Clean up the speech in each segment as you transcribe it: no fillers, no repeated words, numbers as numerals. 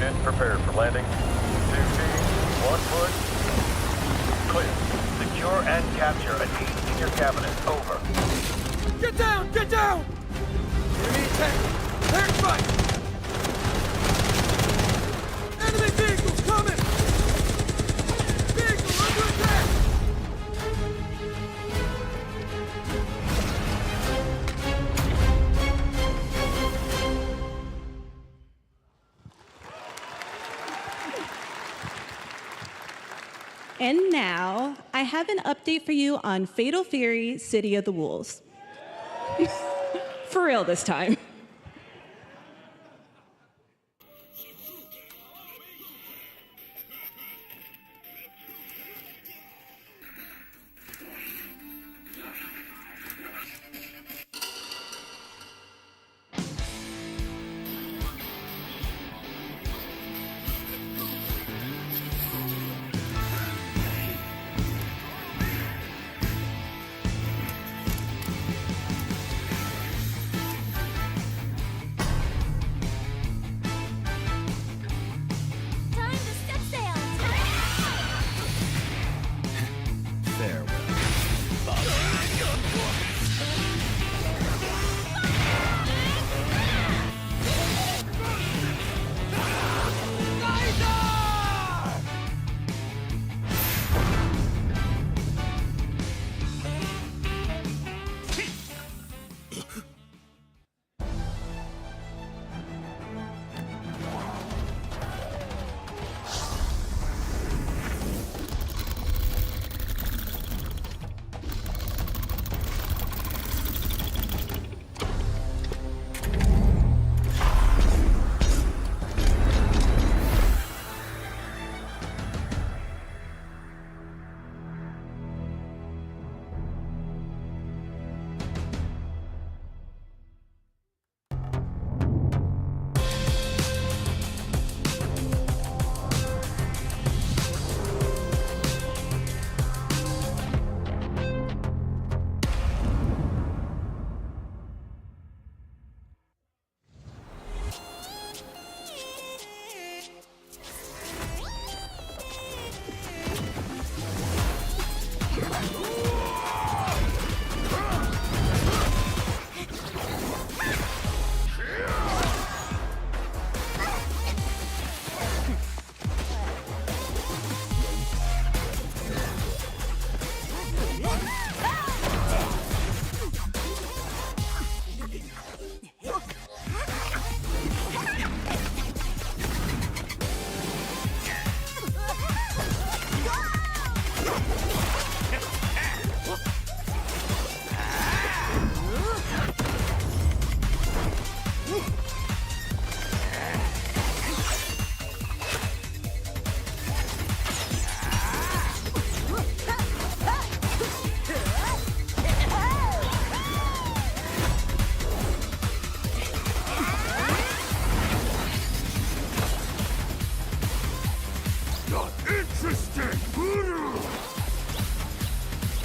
Engines prepared for landing. 2 feet, 1 foot. Clear. Secure and capture an 8 in your cabinet. Over. Get down! Get down! Enemy attack! Air strike! Enemy vehicles coming! Vehicle under attack! And now, I have an update for you on Fatal Fury, City of the Wolves. For real this time. Time to set sail!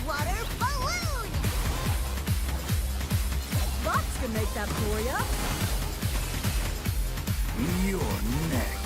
Water balloon! Lots can make that for ya. You're next.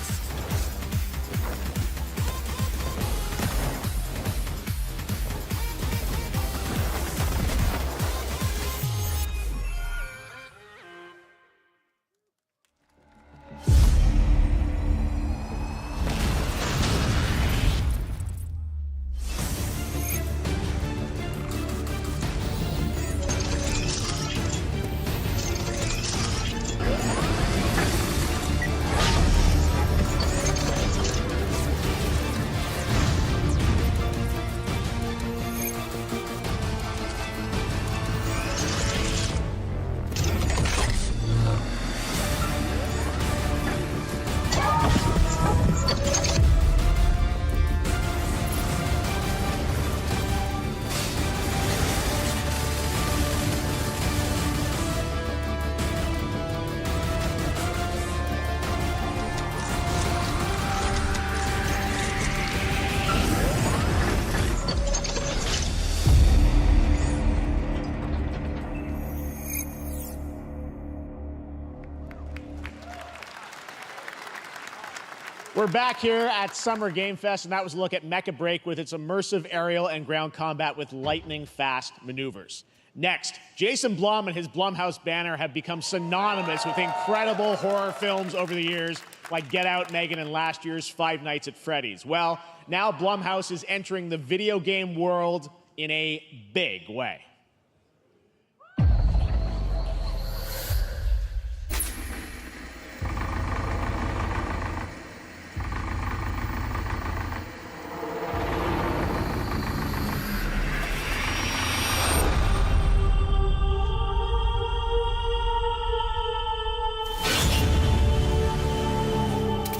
We're back here at Summer Game Fest, and that was a look at Mecha Break with its immersive aerial and ground combat with lightning-fast maneuvers. Next, Jason Blum and his Blumhouse banner have become synonymous with incredible horror films over the years, like Get Out, Megan, and last year's Five Nights at Freddy's. Well, now Blumhouse is entering the video game world in a big way.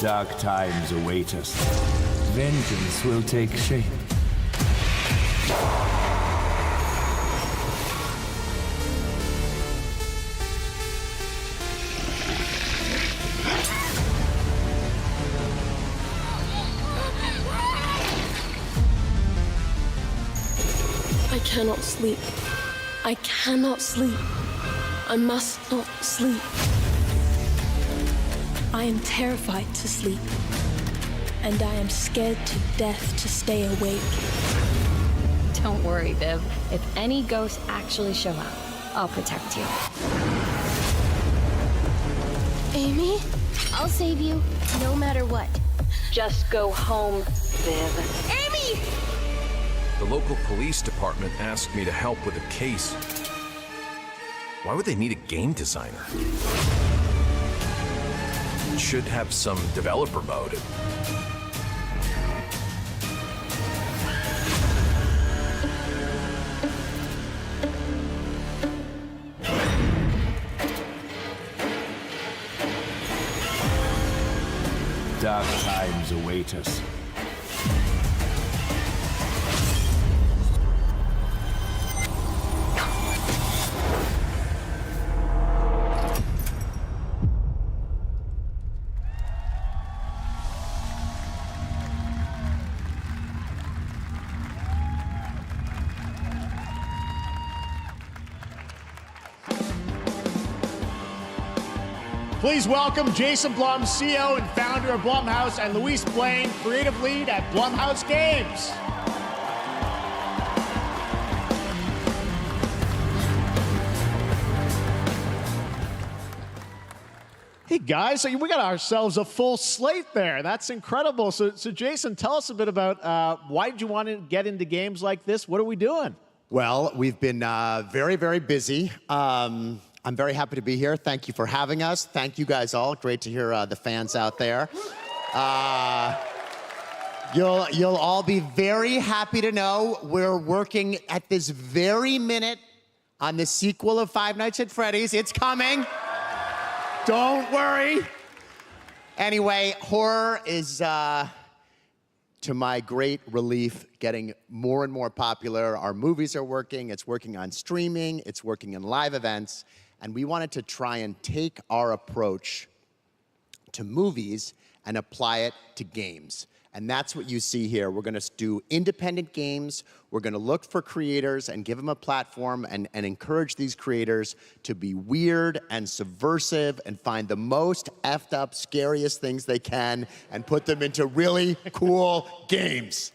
Dark times await us. Vengeance will take shape. I cannot sleep. I cannot sleep. I must not sleep. I am terrified to sleep, and I am scared to death to stay awake. Don't worry, Viv. If any ghosts actually show up, I'll protect you. Amy? I'll save you, no matter what. Just go home, Viv. Amy! The local police department asked me to help with a case. Why would they need a game designer? It should have some developer mode. Dark times await us. Please welcome Jason Blum, CEO and founder of Blumhouse, and Luis Blaine, creative lead at Blumhouse Games. Hey guys, so we got ourselves a full slate there. That's incredible. So Jason, tell us a bit about why did you want to get into games like this? What are we doing? Well, we've been very, very busy. I'm very happy to be here. Thank you for having us. Thank you guys all. Great to hear the fans out there. You'll all be very happy to know we're working at this very minute on the sequel of Five Nights at Freddy's. It's coming. Don't worry. Anyway, horror is, to my great relief, getting more and more popular. Our movies are working. It's working on streaming. It's working in live events. And we wanted to try and take our approach to movies and apply it to games. And that's what you see here. We're gonna do independent games. We're gonna look for creators and give them a platform and encourage these creators to be weird and subversive and find the most effed up, scariest things they can and put them into really cool games.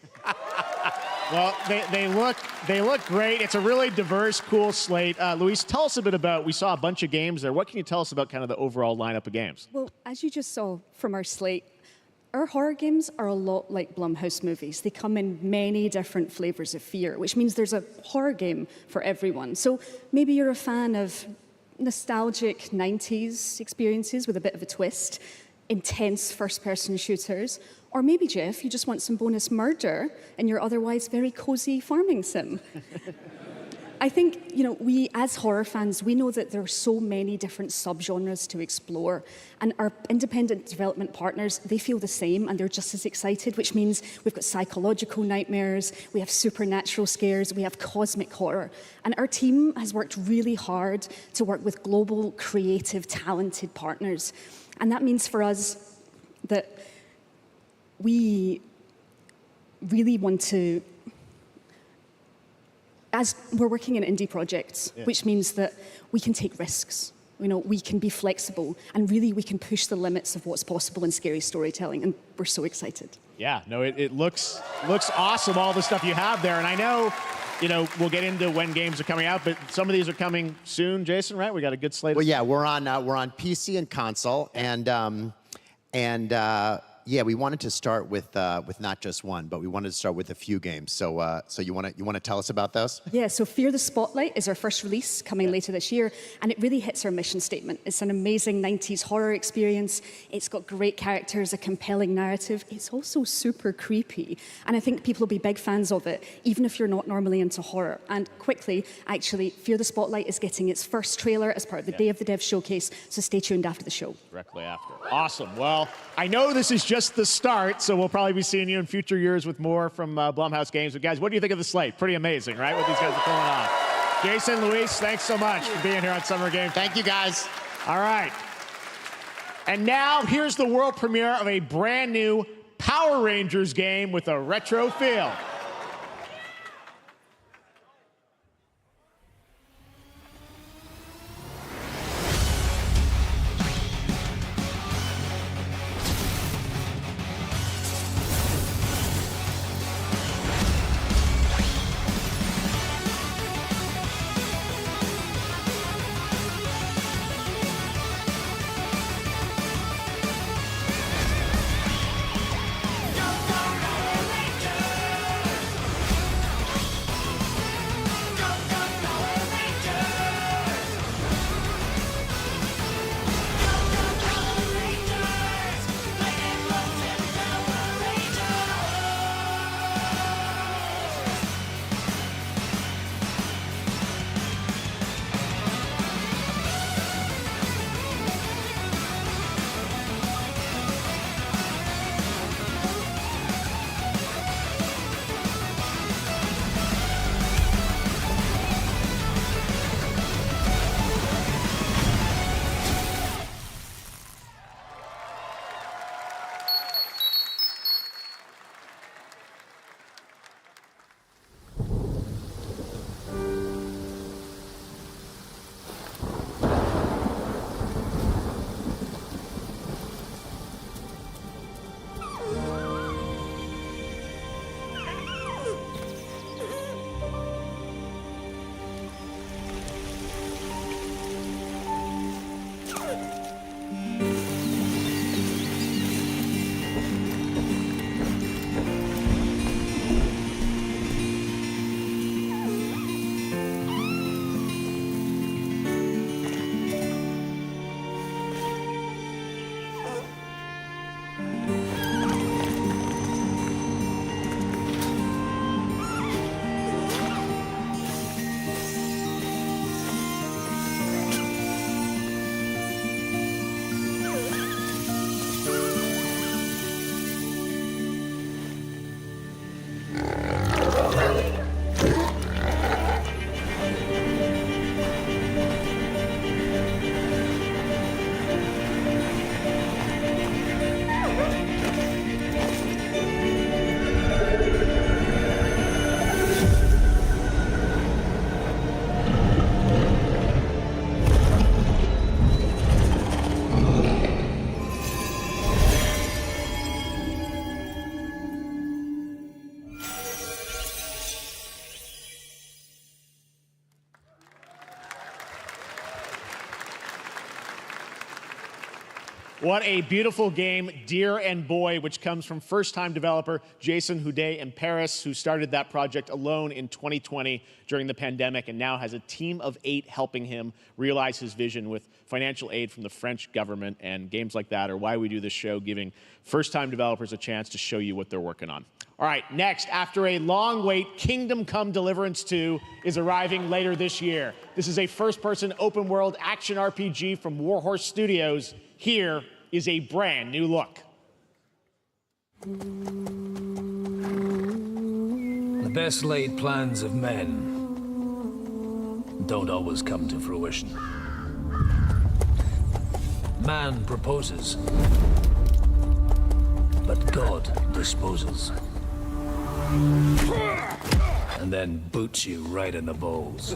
Well, they look great. It's a really diverse, cool slate. Luis, tell us a bit about, we saw a bunch of games there. What can you tell us about kind of the overall lineup of games? Well, as you just saw from our slate, our horror games are a lot like Blumhouse movies. They come in many different flavors of fear, which means there's a horror game for everyone. So maybe you're a fan of nostalgic 90s experiences with a bit of a twist, intense first-person shooters, or maybe, Jeff, you just want some bonus murder in your otherwise very cozy farming sim. I think, we as horror fans, we know that there are so many different subgenres to explore, and our independent development partners, they feel the same, and they're just as excited, which means we've got psychological nightmares, we have supernatural scares, we have cosmic horror. And our team has worked really hard to work with global, creative, talented partners. And that means for us that we really want to, as we're working in indie projects, which means that we can take risks. we can be flexible, and really we can push the limits of what's possible in scary storytelling, and we're so excited. Yeah, no, it looks awesome, all the stuff you have there. And I know, we'll get into when games are coming out, but some of these are coming soon, Jason, right? We got a good slate. Well, yeah, we're on PC and console, and yeah, we wanted to start with not just one, but we wanted to start with a few games. So you want to tell us about those? Yeah, so Fear the Spotlight is our first release coming later this year, and it really hits our mission statement. It's an amazing 90s horror experience. It's got great characters, a compelling narrative. It's also super creepy, and I think people will be big fans of it, even if you're not normally into horror. And quickly, actually, Fear the Spotlight is getting its first trailer as part of the Day of the Dev showcase, so stay tuned after the show. Directly after. Awesome. Well, I know this is just the start, so we'll probably be seeing you in future years with more from Blumhouse Games. But guys, what do you think of the slate? Pretty amazing, right? What these guys are pulling off. Jason, Luis, thanks so much for being here on Summer Games. Thank you, guys. All right. And now here's the world premiere of a brand new Power Rangers game with a retro feel. What a beautiful game, Dear and Boy, which comes from first-time developer Jason Houdet in Paris, who started that project alone in 2020 during the pandemic and now has a team of 8 helping him realize his vision with financial aid from the French government. And games like that are why we do this show, giving first-time developers a chance to show you what they're working on. All right, next, after a long wait, Kingdom Come Deliverance 2 is arriving later this year. This is a first-person open-world action RPG from Warhorse Studios. Here is a brand new look. The best laid plans of men don't always come to fruition. Man proposes, but God disposes. And then boots you right in the balls.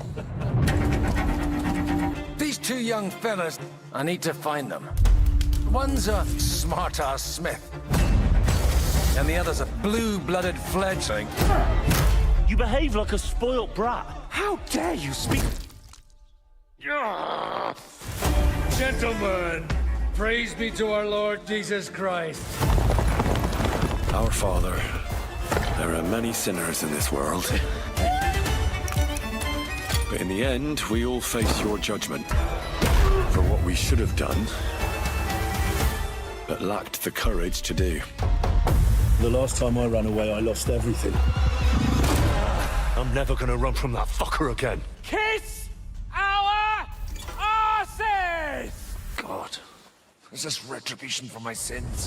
These two young fellas, I need to find them. One's a smart-ass Smith, and the other's a blue-blooded fledgling. You behave like a spoilt brat. How dare you speak... Gentlemen, praise be to our Lord Jesus Christ. Our Father, there are many sinners in this world. But in the end, we all face your judgment for what we should have done, but lacked the courage to do. The last time I ran away, I lost everything. I'm never gonna run from that fucker again. Kiss our asses! God, is this retribution for my sins?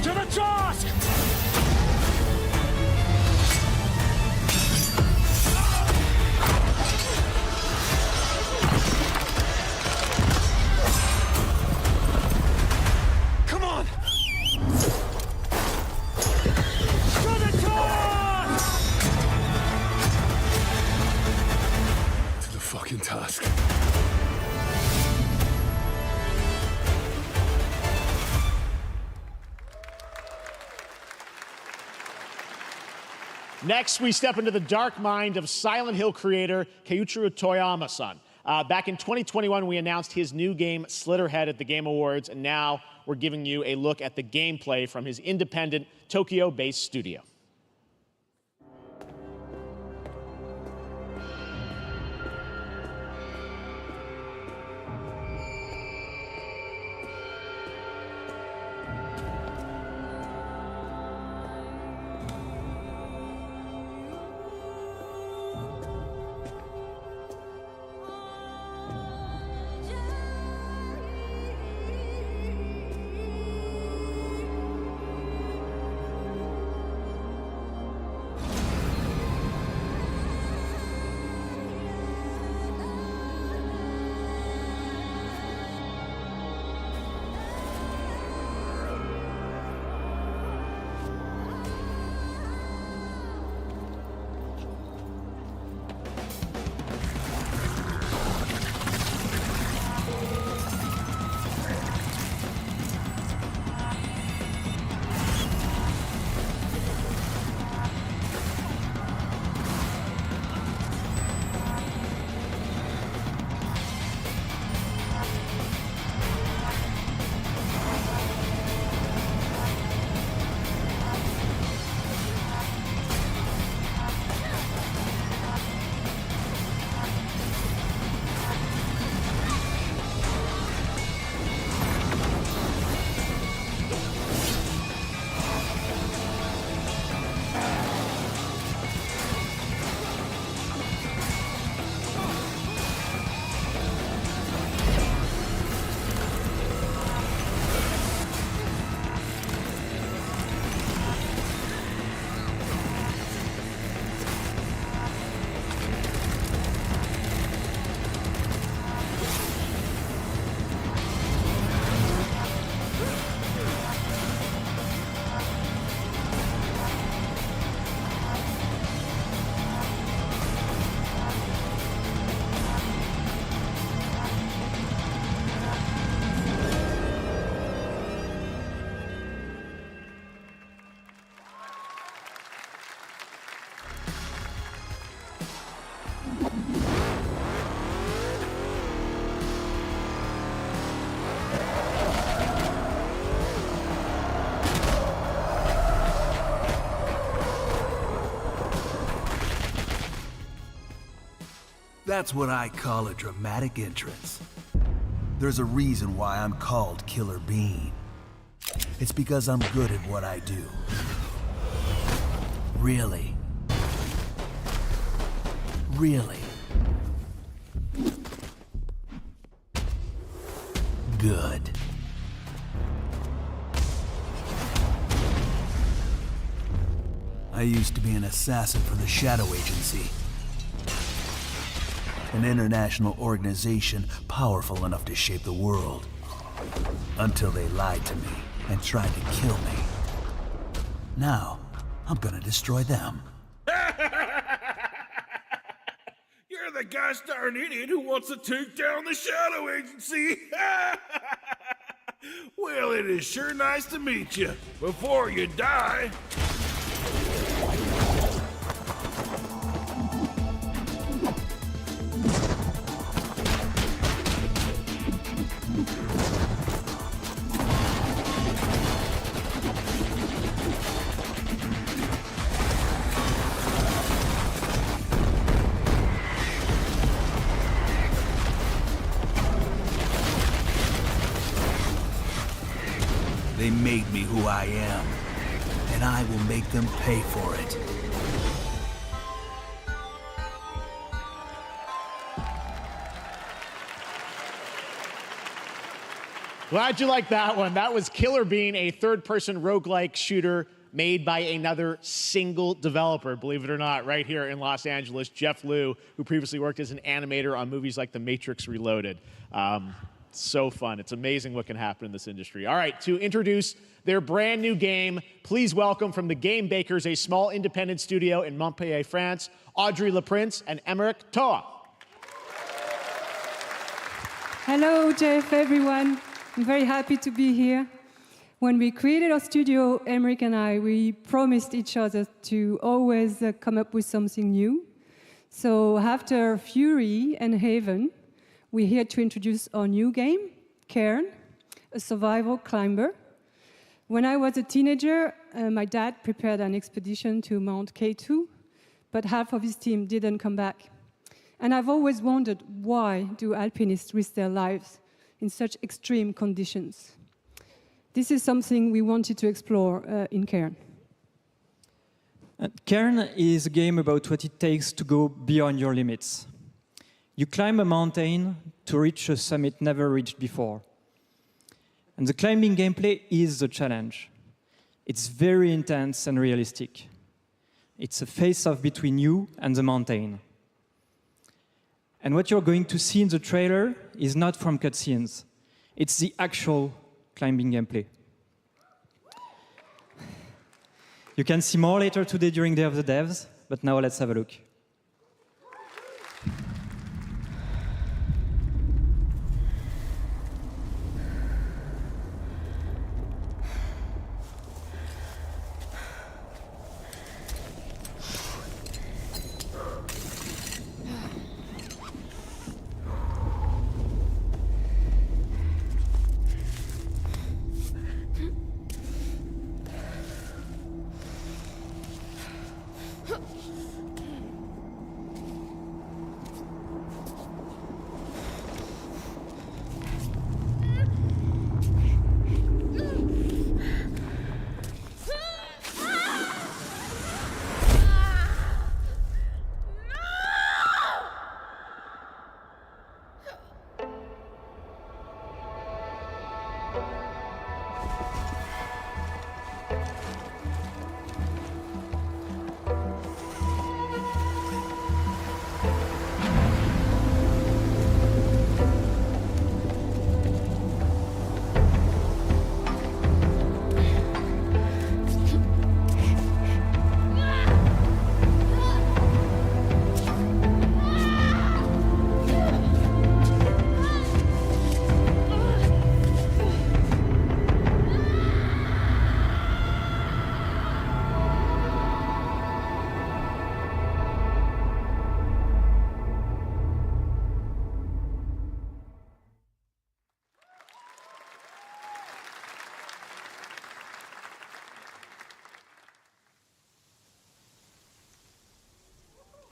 To the task! Come on! To the task! To the fucking task. Next, we step into the dark mind of Silent Hill creator Keiichiro Toyama-san. Back in 2021, we announced his new game, Slitterhead, at the Game Awards, and now we're giving you a look at the gameplay from his independent, Tokyo-based studio. That's what I call a dramatic entrance. There's a reason why I'm called Killer Bean. It's because I'm good at what I do. Really. Really. Good. I used to be an assassin for the Shadow Agency. An international organization powerful enough to shape the world. Until they lied to me and tried to kill me. Now, I'm gonna destroy them. that gosh darn idiot who wants to take down the Shadow Agency. Well, it is sure nice to meet you. Before you die. They made me who I am, and I will make them pay for it. Glad you liked that one. That was Killer Bean, a third-person roguelike shooter made by another single developer, believe it or not, right here in Los Angeles, Jeff Liu, who previously worked as an animator on movies like The Matrix Reloaded. So fun. It's amazing what can happen in this industry. All right, to introduce their brand new game, please welcome from the Game Bakers, a small independent studio in Montpellier, France, Audrey Laprince and Emmerich Toa. Hello, Jeff, everyone. I'm very happy to be here. When we created our studio, Emmerich and I, we promised each other to always come up with something new. So after Fury and Haven, we're here to introduce our new game, Cairn, a survival climber. When I was a teenager, my dad prepared an expedition to Mount K2, but half of his team didn't come back. And I've always wondered, why do alpinists risk their lives in such extreme conditions? This is something we wanted to explore in Cairn. Cairn is a game about what it takes to go beyond your limits. You climb a mountain to reach a summit never reached before. And the climbing gameplay is the challenge. It's very intense and realistic. It's a face-off between you and the mountain. And what you're going to see in the trailer is not from cutscenes. It's the actual climbing gameplay. You can see more later today during Day of the Devs, but now let's have a look.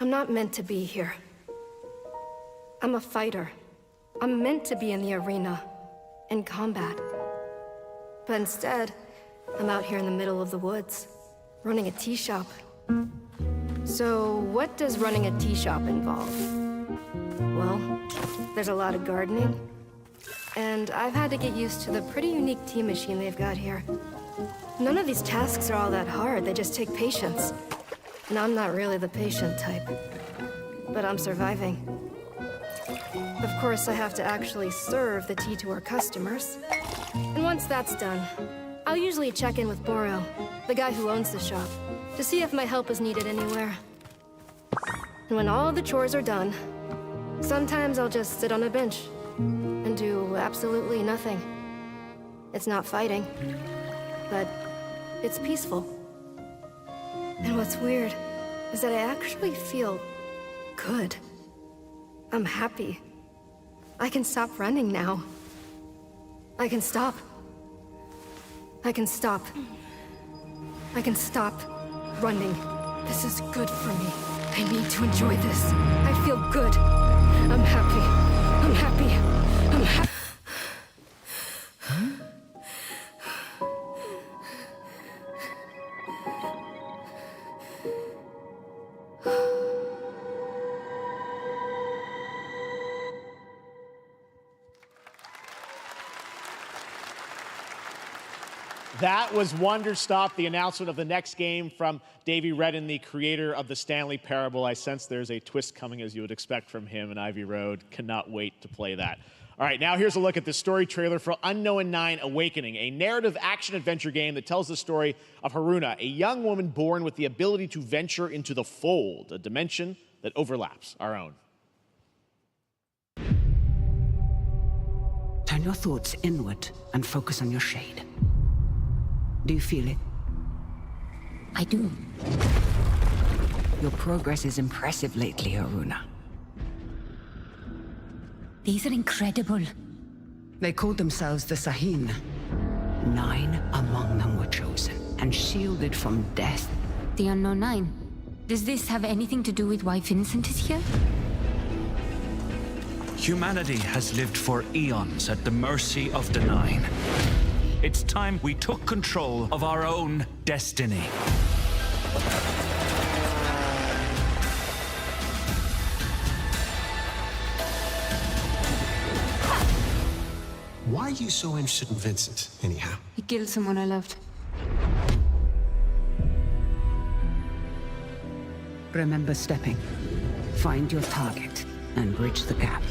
I'm not meant to be here. I'm a fighter. I'm meant to be in the arena, in combat. But instead, I'm out here in the middle of the woods, running a tea shop. So what does running a tea shop involve? Well, there's a lot of gardening, and I've had to get used to the pretty unique tea machine they've got here. None of these tasks are all that hard, they just take patience. And I'm not really the patient type, but I'm surviving. Of course, I have to actually serve the tea to our customers. And once that's done, I'll usually check in with Boro, the guy who owns the shop, to see if my help is needed anywhere. And when all the chores are done, Sometimes I'll just sit on a bench and do absolutely nothing. It's not fighting, but it's peaceful. And what's weird is that I actually feel good. I'm happy. I can stop running now. I can stop. I can stop. I can stop running. This is good for me. I need to enjoy this. I feel good. I'm happy. I'm happy. I'm happy. That was Wonderstop, the announcement of the next game from Davey Redden, the creator of the Stanley Parable. I sense there's a twist coming, as you would expect from him in Ivy Road. Cannot wait to play that. All right, now here's a look at the story trailer for Unknown 9 Awakening, a narrative action-adventure game that tells the story of Haruna, a young woman born with the ability to venture into the fold, a dimension that overlaps our own. Turn your thoughts inward and focus on your shade. Do you feel it? I do. Your progress is impressive lately, Haruna. These are incredible. They called themselves the Sahin. 9 among them were chosen and shielded from death. The Unknown 9. Does this have anything to do with why Vincent is here? Humanity has lived for eons at the mercy of the 9. It's time we took control of our own destiny. Why are you so interested in Vincent, anyhow? He killed someone I loved. Remember stepping. Find your target and bridge the gap.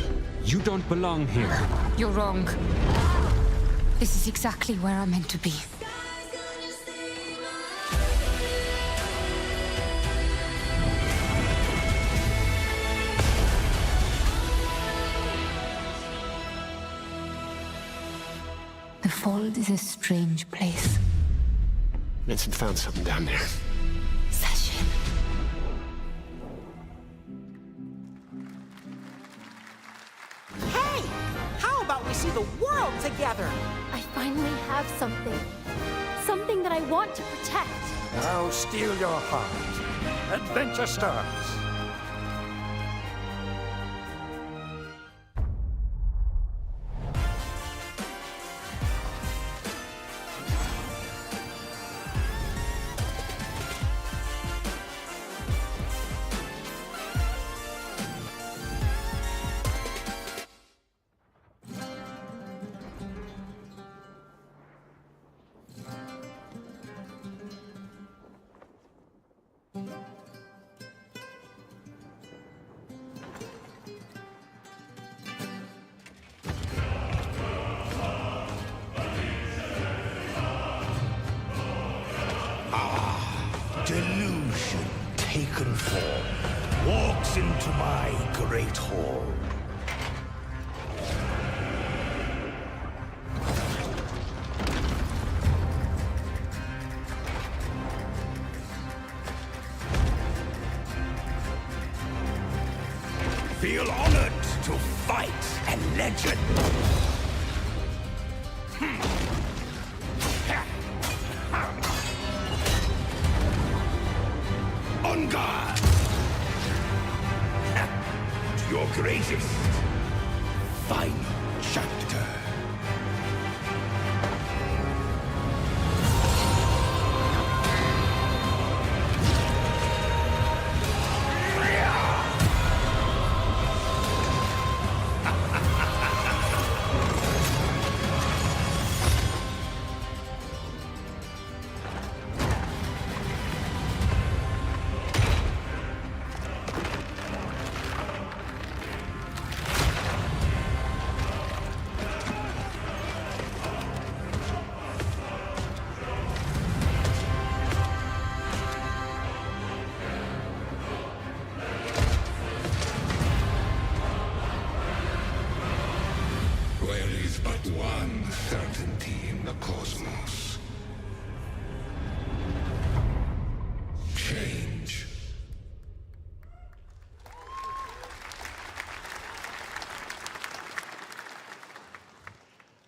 You don't belong here. You're wrong. This is exactly where I'm meant to be. The Fold is a strange place. Vincent found something down there. Session. Hey! How about we see the world together? I finally have something. Something that I want to protect. Now steel your heart. Adventure starts. Delusion taken form walks into my great hall. Feel honored to fight a legend. On guard! To your greatest final chapter.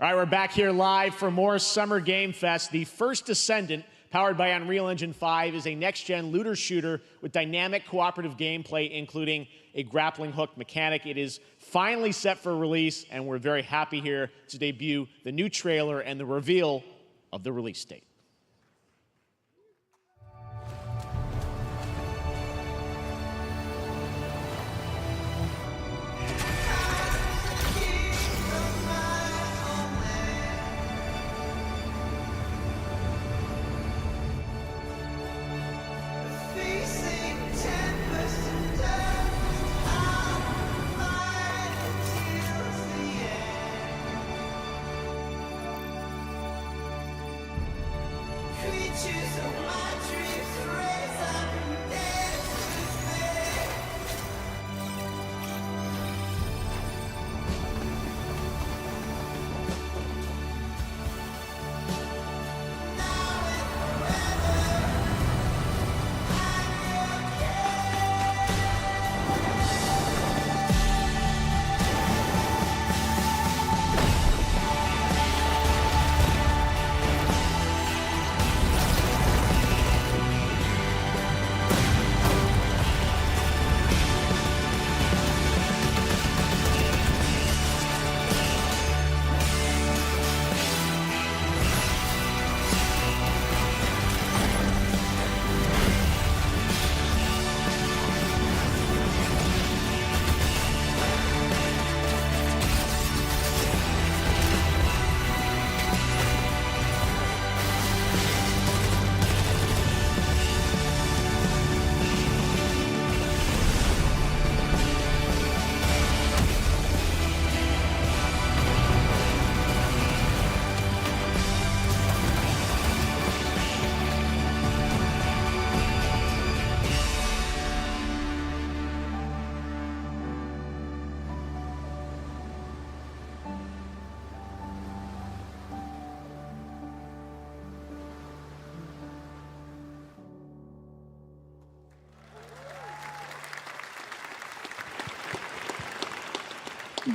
All right, we're back here live for more Summer Game Fest. The first Descendant, powered by Unreal Engine 5, is a next-gen looter shooter with dynamic cooperative gameplay, including a grappling hook mechanic. It is finally set for release, and we're very happy here to debut the new trailer and the reveal of the release date.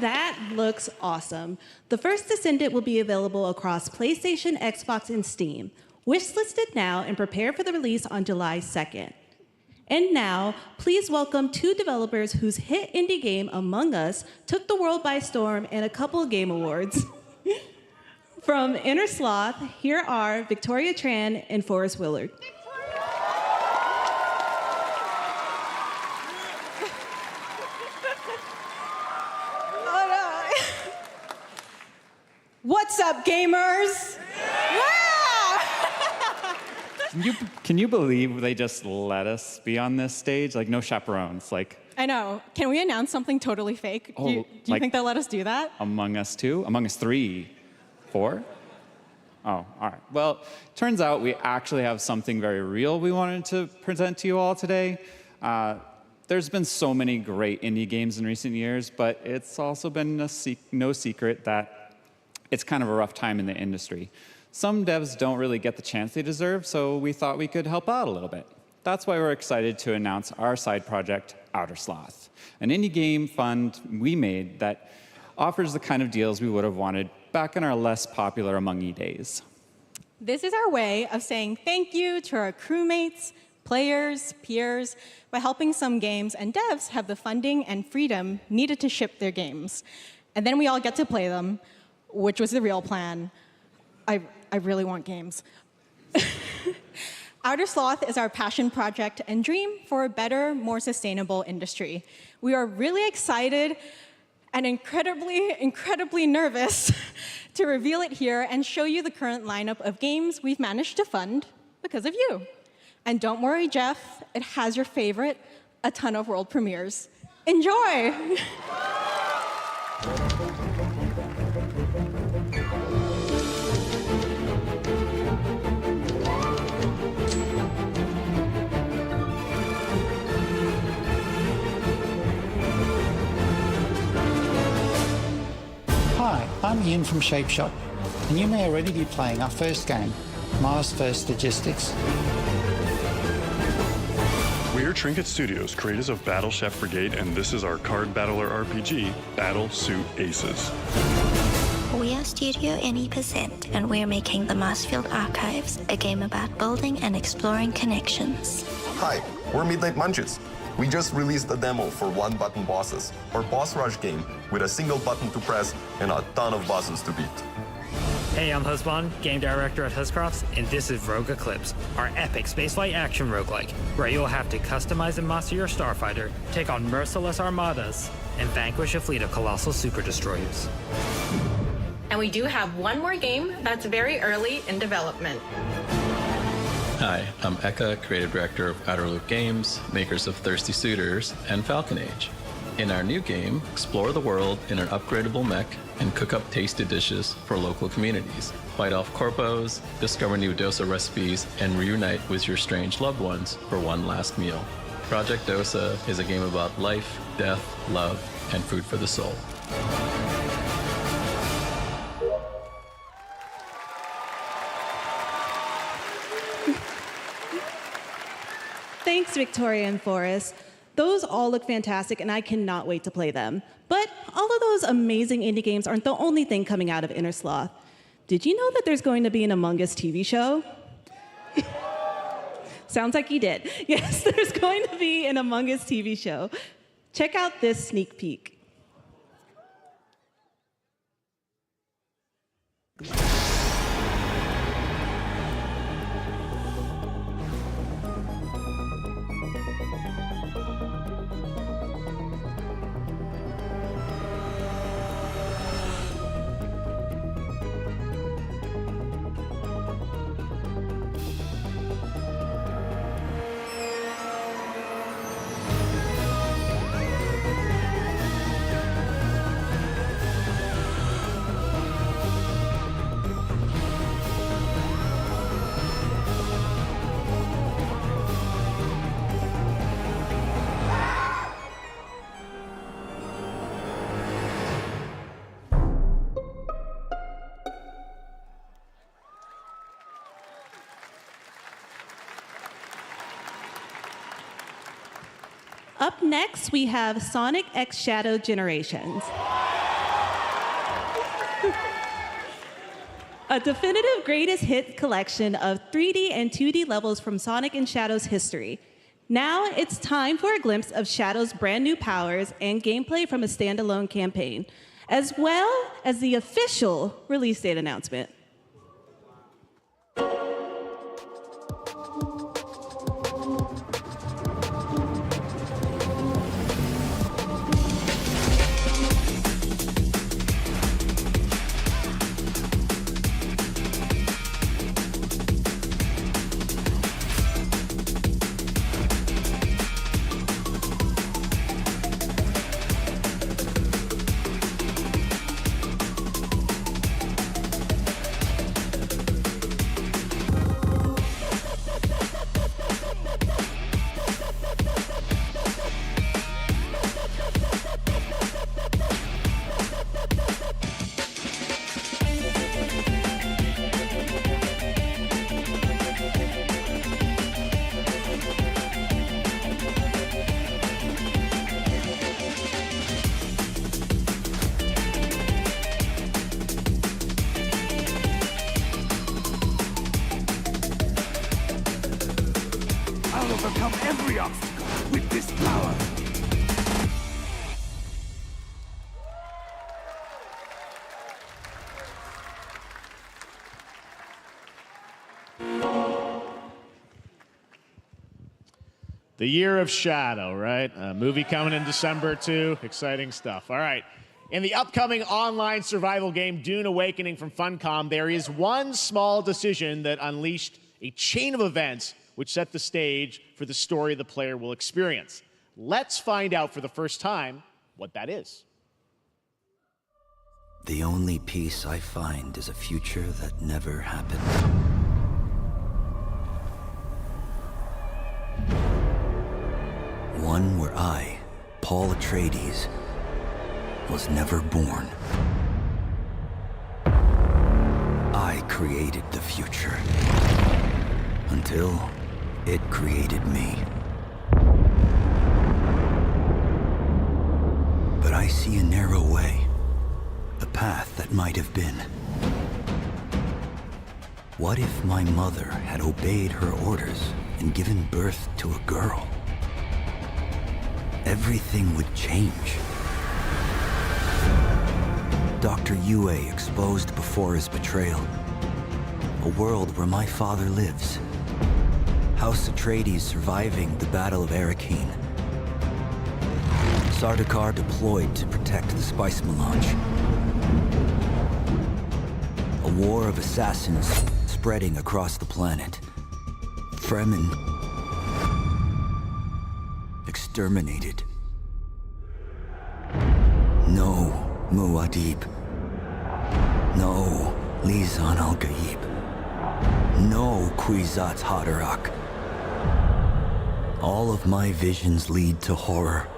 That looks awesome. The first Descendant will be available across PlayStation, Xbox, and Steam. Wishlisted now and prepare for the release on July 2nd. And now, please welcome two developers whose hit indie game, Among Us, took the world by storm and a couple of game awards. From Inner Sloth, here are Victoria Tran and Forrest Willard. What's up, gamers? Can you believe they just let us be on this stage? Like, no chaperones. Like, I know. Can we announce something totally fake? Oh, do you think they'll let us do that? Among Us 2? Among Us 3? 4? Oh, all right. Well, turns out we actually have something very real we wanted to present to you all today. There's been so many great indie games in recent years, but it's also been no secret that it's kind of a rough time in the industry. Some devs don't really get the chance they deserve, so we thought we could help out a little bit. That's why we're excited to announce our side project, Outer Sloth, an indie game fund we made that offers the kind of deals we would have wanted back in our less popular Among E days. This is our way of saying thank you to our crewmates, players, peers, by helping some games and devs have the funding and freedom needed to ship their games. And then we all get to play them, which was the real plan. I really want games. Outer Sloth is our passion project and dream for a better, more sustainable industry. We are really excited and incredibly nervous to reveal it here and show you the current lineup of games we've managed to fund because of you. And don't worry, Jeff, it has your favorite, a ton of world premieres. Enjoy! Hi, I'm Ian from Shapeshot, and you may already be playing our first game, Mars First Logistics. We are Trinket Studios, creators of Battle Chef Brigade, and this is our card battler RPG, Battle Suit Aces. We are Studio NE%, and we're making the Marsfield Archives, a game about building and exploring connections. Hi, we're Midnight Munches. We just released a demo for one-button bosses, our boss rush game with a single button to press and a ton of bosses to beat. Hey, I'm Husband, game director at Huscrofts, and this is Rogue Eclipse, our epic spaceflight action roguelike, where you'll have to customize and master your starfighter, take on merciless armadas, and vanquish a fleet of colossal super destroyers. And we do have one more game that's very early in development. Hi, I'm Eka, creative director of Outer Loop Games, makers of Thirsty Suitors and Falcon Age. In our new game, explore the world in an upgradable mech and cook up tasty dishes for local communities. Fight off corpos, discover new dosa recipes, and reunite with your strange loved ones for one last meal. Project Dosa is a game about life, death, love, and food for the soul. Thanks, Victoria and Forrest. Those all look fantastic, and I cannot wait to play them. But all of those amazing indie games aren't the only thing coming out of Inner Sloth. Did you know that there's going to be an Among Us TV show? Sounds like you did. Yes, there's going to be an Among Us TV show. Check out this sneak peek. Up next, we have Sonic X Shadow Generations. A definitive greatest hit collection of 3D and 2D levels from Sonic and Shadow's history. Now it's time for a glimpse of Shadow's brand new powers and gameplay from a standalone campaign, as well as the official release date announcement. I'll overcome every obstacle with this power. The Year of Shadow, right? A movie coming in December, too. Exciting stuff. All right. In the upcoming online survival game, Dune Awakening from Funcom, there is one small decision that unleashed a chain of events which set the stage for the story the player will experience. Let's find out for the first time what that is. The only peace I find is a future that never happened. One where I, Paul Atreides, was never born. I created the future until it created me. But I see a narrow way, a path that that might have been. What if my mother had obeyed her orders and given birth to a girl? Everything would change. Dr. Yue exposed before his betrayal. A world where my father lives. House Atreides surviving the Battle of Arrakeen. Sardaukar deployed to protect the spice melange. A war of assassins spreading across the planet. Fremen exterminated. No Muad'Dib. No Lisan al-Gaib. No Kwisatz Haderach. All of my visions lead to horror.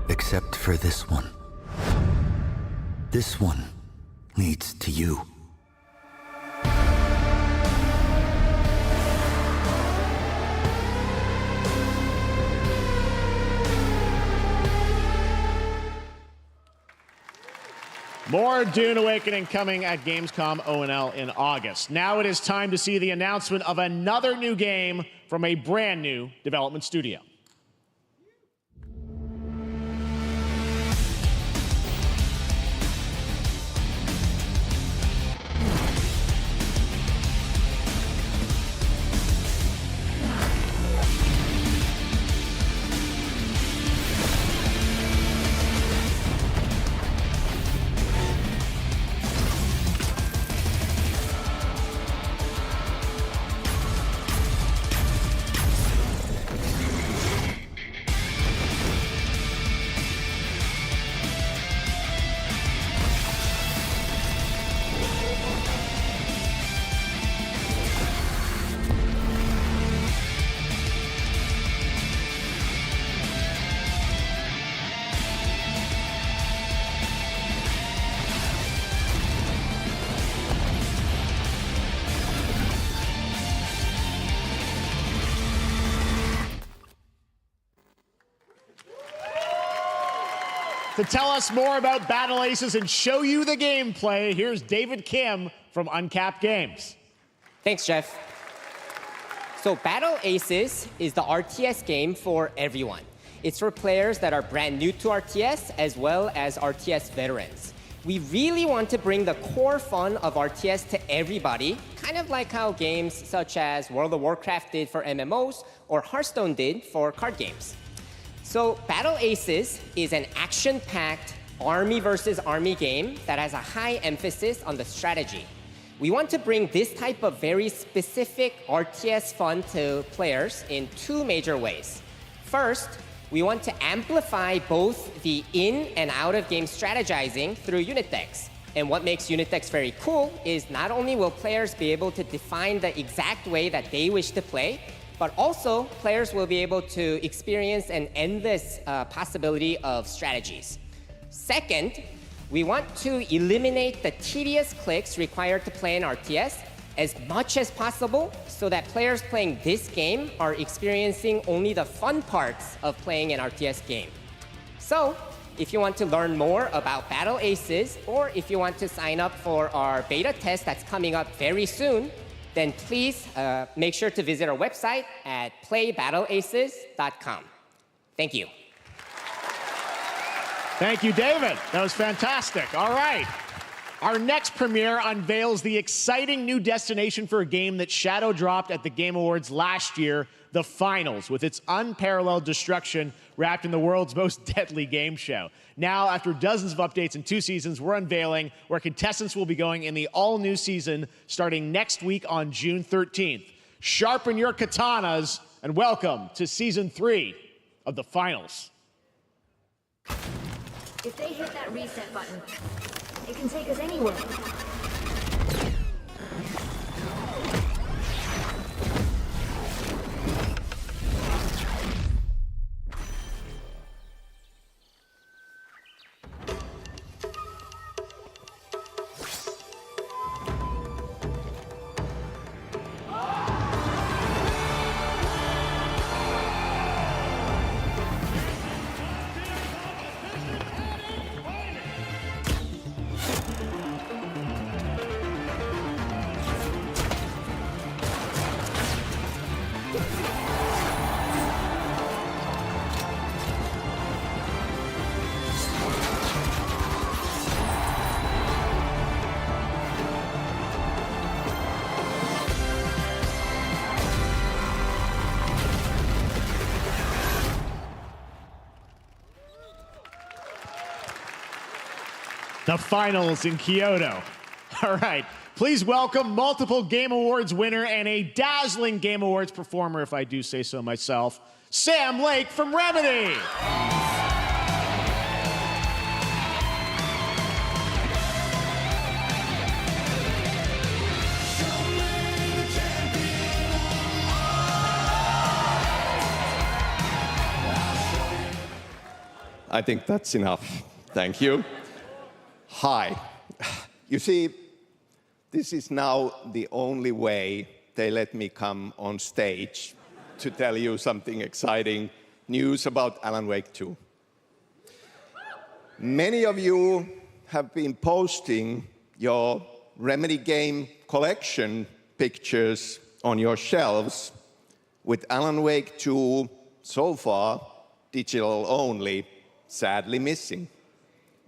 Except for this one. This one leads to you. More Dune Awakening coming at Gamescom O&L in August. Now it is time to see the announcement of another new game from a brand new development studio. To tell us more about Battle Aces and show you the gameplay, here's David Kim from Uncapped Games. Thanks, Jeff. So Battle Aces is the RTS game for everyone. It's for players that are brand new to RTS as well as RTS veterans. We really want to bring the core fun of RTS to everybody, kind of like how games such as World of Warcraft did for MMOs or Hearthstone did for card games. So Battle Aces is an action-packed army versus army game that has a high emphasis on the strategy. We want to bring this type of very specific RTS fun to players in two major ways. First, we want to amplify both the in and out of game strategizing through unit decks. And what makes unit decks very cool is not only will players be able to define the exact way that they wish to play, but also players will be able to experience an endless possibility of strategies. Second, we want to eliminate the tedious clicks required to play an RTS as much as possible so that players playing this game are experiencing only the fun parts of playing an RTS game. So, if you want to learn more about Battle Aces, or if you want to sign up for our beta test that's coming up very soon, then please make sure to visit our website at playbattleaces.com. Thank you. Thank you, David. That was fantastic. All right. Our next premiere unveils the exciting new destination for a game that shadow dropped at the Game Awards last year, the Finals, with its unparalleled destruction wrapped in the world's most deadly game show. Now, after dozens of updates in 2 seasons, we're unveiling where contestants will be going in the all-new season starting next week on June 13th. Sharpen your katanas and welcome to Season 3 of the Finals. If they hit that reset button, it can take us anywhere. the finals in Kyoto. All right, please welcome multiple Game Awards winner and a dazzling Game Awards performer, if I do say so myself, Sam Lake from Remedy. I think that's enough. Thank you. Hi. You see, this is now the only way they let me come on stage to tell you something exciting news about Alan Wake 2. Many of you have been posting your Remedy game collection pictures on your shelves with Alan Wake 2 so far digital only, sadly missing.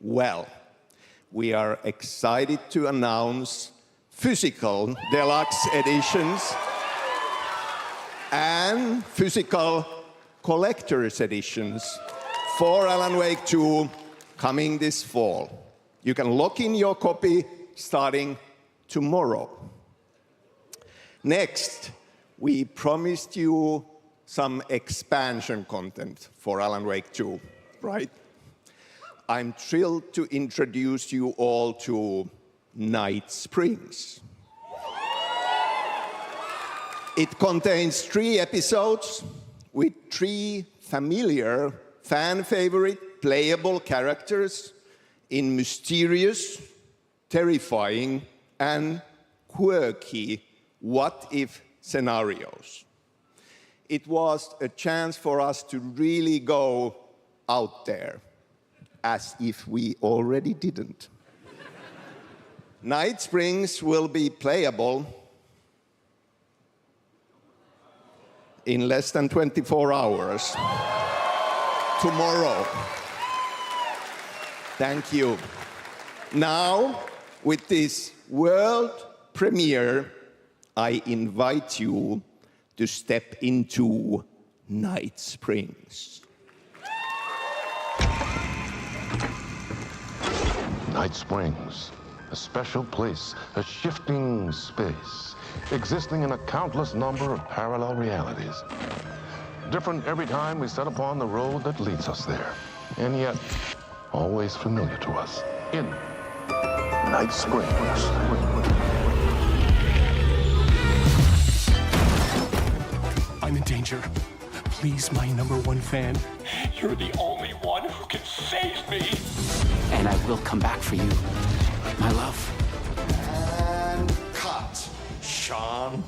Well, we are excited to announce physical deluxe editions and physical collector's editions for Alan Wake 2 coming this fall. You can lock in your copy starting tomorrow. Next, we promised you some expansion content for Alan Wake 2, right? I'm thrilled to introduce you all to Night Springs. It contains 3 episodes with 3 familiar, fan-favorite, playable characters in mysterious, terrifying, and quirky what-if scenarios. It was a chance for us to really go out there, as if we already didn't. Night Springs will be playable in less than 24 hours tomorrow. Thank you. Now, with this world premiere, I invite you to step into Night Springs. Night Springs, a special place, a shifting space, existing in a countless number of parallel realities. Different every time we set upon the road that leads us there, and yet always familiar to us in Night Springs. I'm in danger. Please, my #1 fan. You're the only one who can save me. And I will come back for you, my love. And cut. Sean,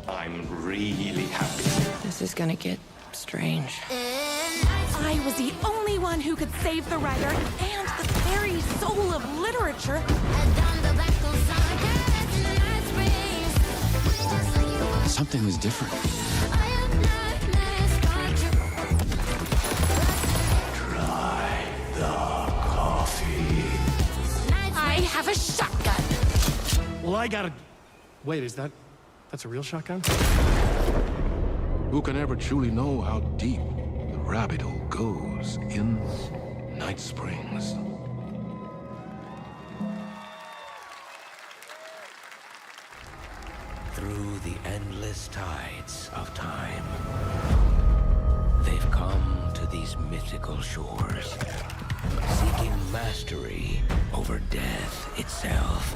I'm really happy. This is gonna get strange. I was the only one who could save the writer and the very soul of literature. Something was different. Try the coffee. I have a shotgun. Well, I gotta... Wait, that's a real shotgun? Who can ever truly know how deep the rabbit hole goes in Night Springs? Through the endless tides of time, they've come to these mythical shores, seeking mastery over death itself.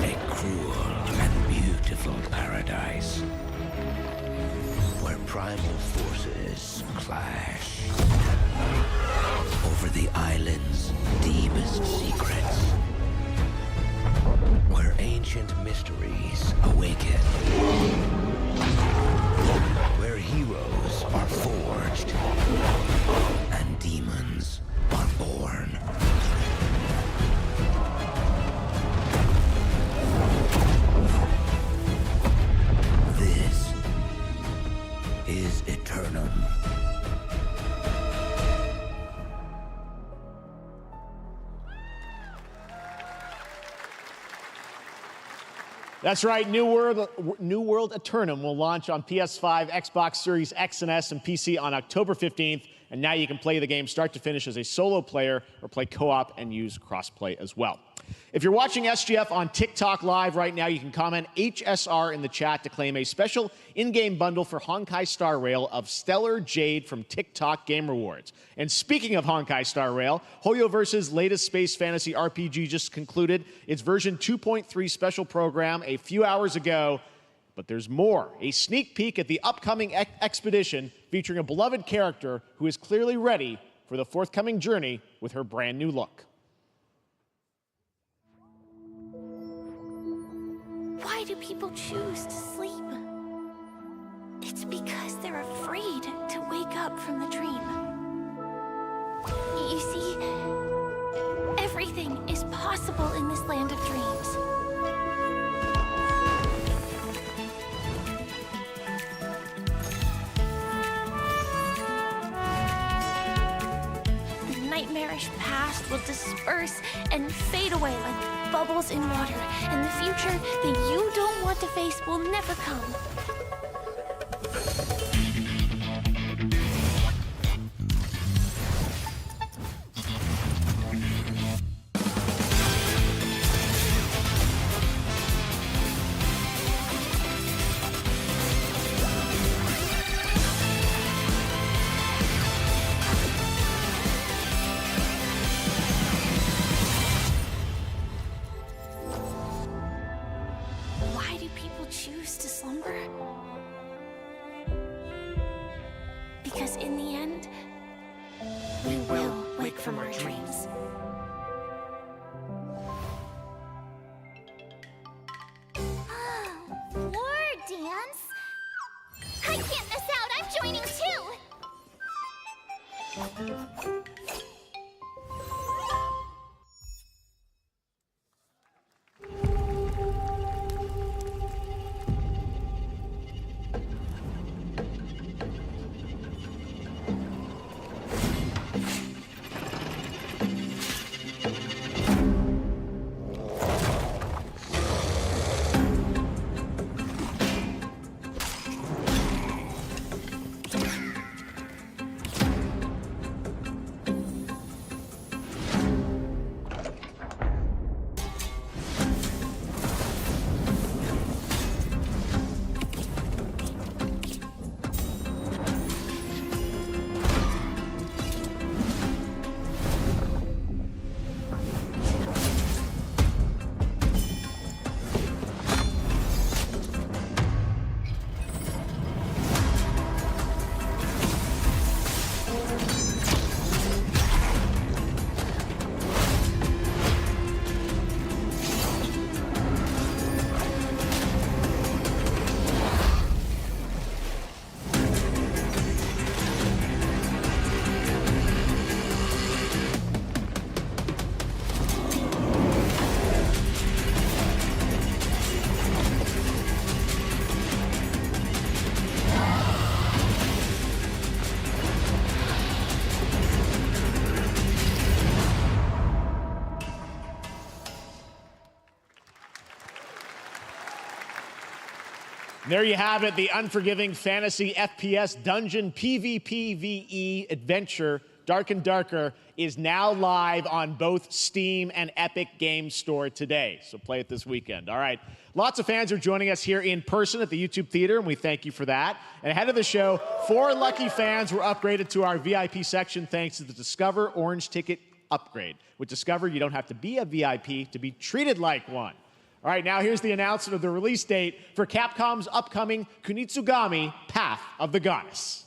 A cruel and beautiful paradise, where primal forces clash over the island's deepest secrets, where ancient mysteries awaken, where heroes are forged and demons are born. This is Eternum. That's right, New World Eternum will launch on PS5, Xbox Series X and S, and PC on October 15th, and now you can play the game start to finish as a solo player or play co-op and use crossplay as well. If you're watching SGF on TikTok Live right now, you can comment HSR in the chat to claim a special in-game bundle for Honkai Star Rail of Stellar Jade from TikTok Game Rewards. And speaking of Honkai Star Rail, Hoyoverse's latest space fantasy RPG just concluded its version 2.3 special program a few hours ago. But there's more. A sneak peek at the upcoming expedition featuring a beloved character who is clearly ready for the forthcoming journey with her brand new look. Why do people choose to sleep? It's because they're afraid to wake up from the dream. You see, everything is possible in this land of dreams. The nightmarish past will disperse and fade away like bubbles in water, and the future that you don't want to face will never come. Why do people choose to slumber? Because in the end, we will wake from our dreams. War dance? I can't miss out, I'm joining too! There you have it, the unforgiving fantasy FPS dungeon PvPvE adventure, Dark and Darker, is now live on both Steam and Epic Games Store today. So play it this weekend. All right. Lots of fans are joining us here in person at the YouTube Theater, and we thank you for that. And ahead of the show, 4 lucky fans were upgraded to our VIP section thanks to the Discover Orange Ticket upgrade. With Discover, you don't have to be a VIP to be treated like one. All right, now here's the announcement of the release date for Capcom's upcoming Kunitsugami Path of the Goddess.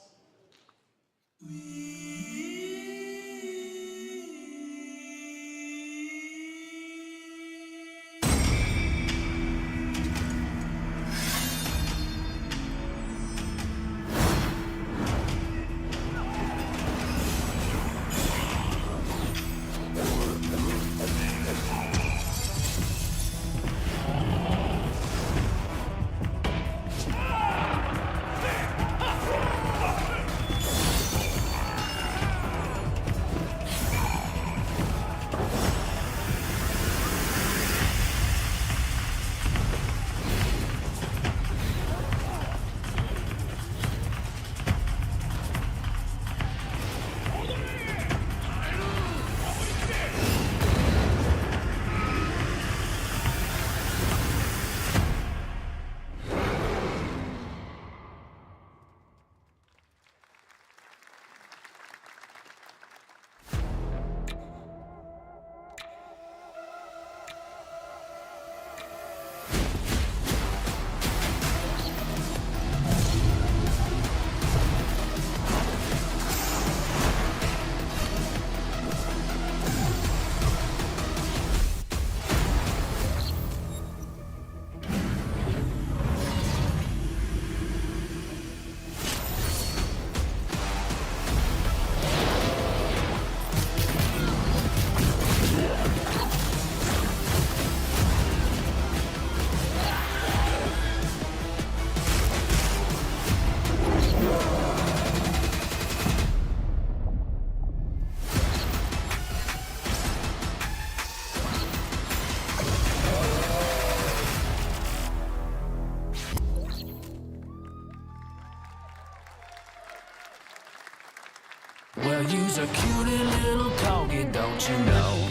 Well, you's a cutie little corgi, don't you know?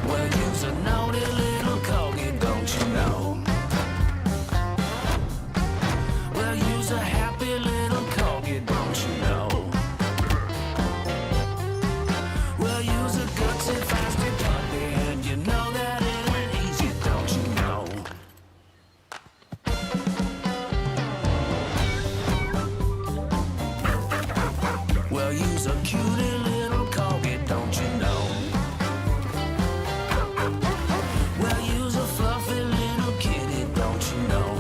Well, you's a naughty little corgi, don't you know? Well, you's a happy little corgi, don't you know? Well, you's a gutsy, feisty puppy, and you know that it ain't easy, don't you know? Well, you's a cutie little corgi, don't you know? Well, you's a fluffy little kitty, don't you know?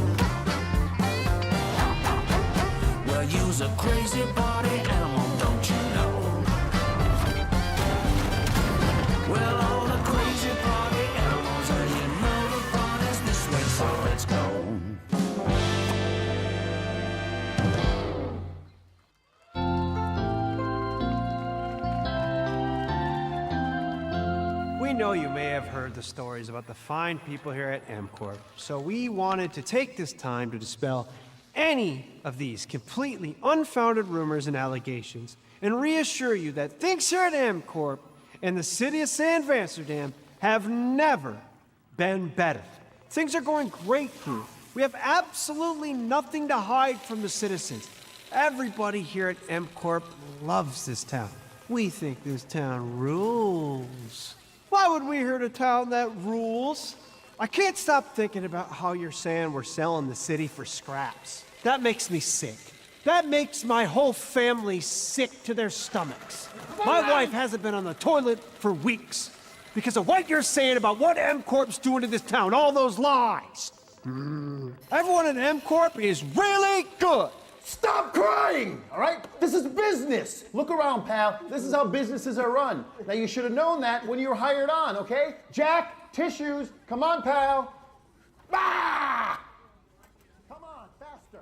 Well, you's a crazy party animal, don't you know? Well, all the crazy party animals, and you know the party's this way, so let's go. We know you may have heard the stories about the fine people here at MCorp, so we wanted to take this time to dispel any of these completely unfounded rumors and allegations and reassure you that things here at MCorp and the city of San Amsterdam have never been better. Things are going great here. We have absolutely nothing to hide from the citizens. Everybody here at MCorp loves this town. We think this town rules. Why would we hurt a town that rules? I can't stop thinking about how you're saying we're selling the city for scraps. That makes me sick. That makes my whole family sick to their stomachs. My wife hasn't been on the toilet for weeks because of what you're saying about what MCorp's doing to this town, all those lies. Everyone at MCorp is really good. Stop crying, all right? This is business. Look around, pal. This is how businesses are run. Now, you should have known that when you were hired on, okay? Jack, tissues. Come on, pal. Ah! Come on, faster.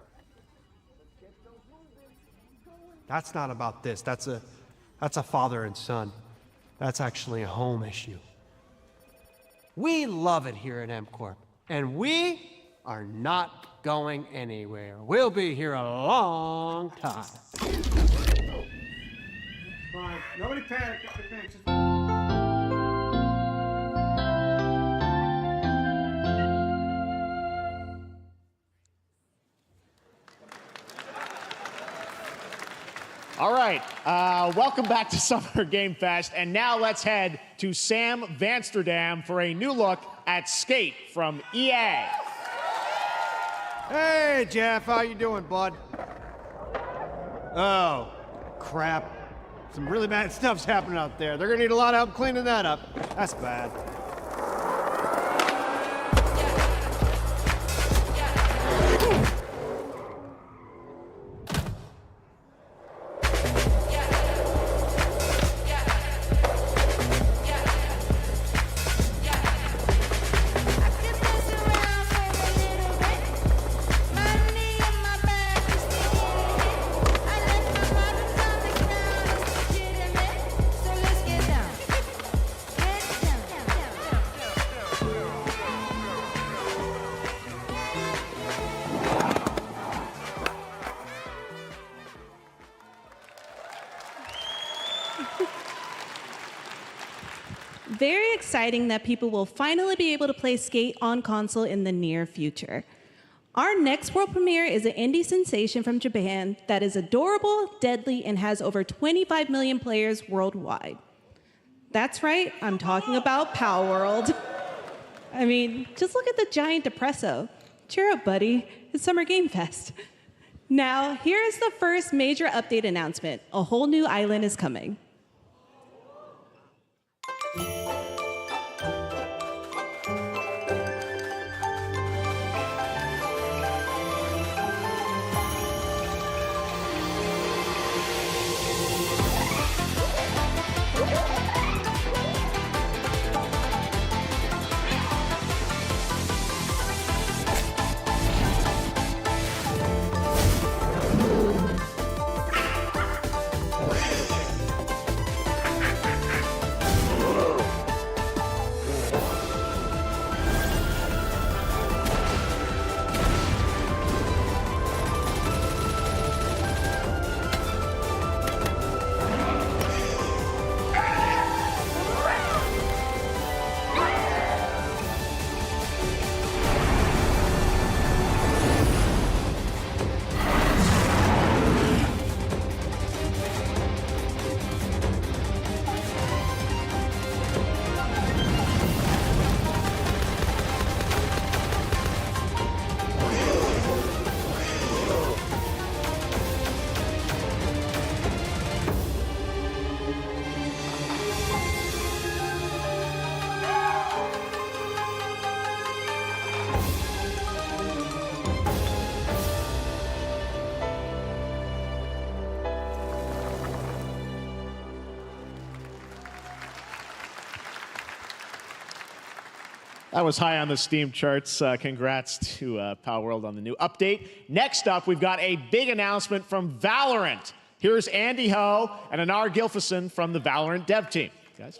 Let's get those moving. That's not about this. That's a father and son. That's actually a home issue. We love it here at MCorp, and we are not going anywhere. We'll be here a long time. Fine. Nobody panic. All right, welcome back to Summer Game Fest, and now let's head to Sam Amsterdam for a new look at Skate from EA. Hey, Jeff, how you doing, bud? Oh, crap. Some really bad stuff's happening out there. They're gonna need a lot of help cleaning that up. That's bad. Very exciting that people will finally be able to play Skate on console in the near future. Our next world premiere is an indie sensation from Japan that is adorable, deadly, and has over 25 million players worldwide. That's right, I'm talking about Power World. I mean, just look at the giant depresso. Cheer up, buddy. It's Summer Game Fest. Now, here is the first major update announcement. A whole new island is coming. That was high on the Steam charts. Congrats to Power World on the new update. Next up, we've got a big announcement from Valorant. Here's Andy Ho and Anar Gilfison from the Valorant dev team. Guys.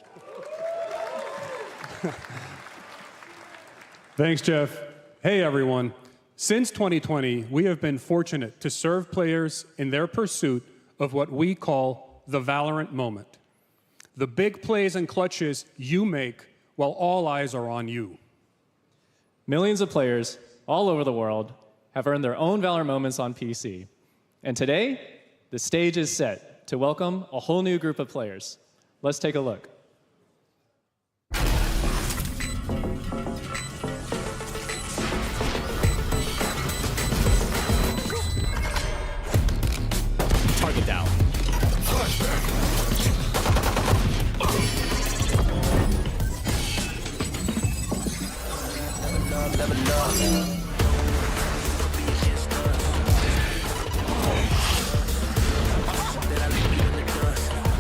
Thanks, Jeff. Hey, everyone. Since 2020, we have been fortunate to serve players in their pursuit of what we call the Valorant moment. The big plays and clutches you make while all eyes are on you. Millions of players all over the world have earned their own Valorant moments on PC. And today, the stage is set to welcome a whole new group of players. Let's take a look. Target down.